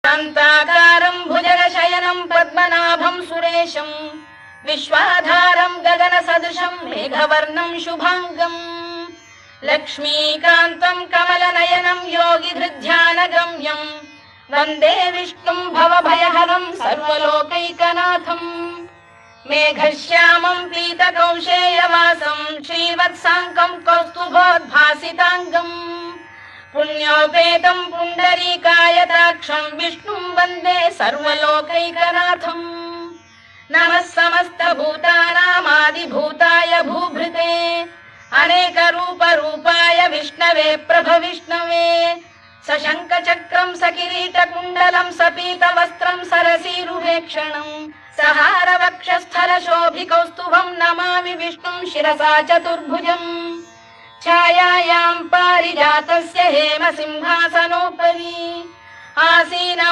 शान्ताकारं भुजगशयनं पद्मनाभं सुरेशं विश्वाधारं गगनसदृशं मेघवर्णं शुभाङ्गम् लक्ष्मीकान्तं कमलनयनं योगिधृध्यानगम्यं वन्दे विष्णुं भवभयहरं सर्वलोकैकनाथम् मेघश्यामं पीतकौशेयवासं श्रीवत्साङ्कं कौस्तुभोद्भासिताङ्गम् पुण्योपेतं पुण्डरीकायताक्षं विष्णुं वन्दे सर्वलोकैकनाथम् नमः समस्तभूतानामादिभूताय भूभृते अनेकरूपरूपाय विष्णवे प्रभविष्णवे सशङ्खचक्रं सकिरीटकुण्डलं सपीतवस्त्रं सरसीरुहेक्षणं सहारवक्षस्थलशोभिकौस्तुभं नमामि विष्णुं शिरसा चतुर्भुजम् छायायां पारिजातस्य हेमसिंहासनोपरि आसीनम्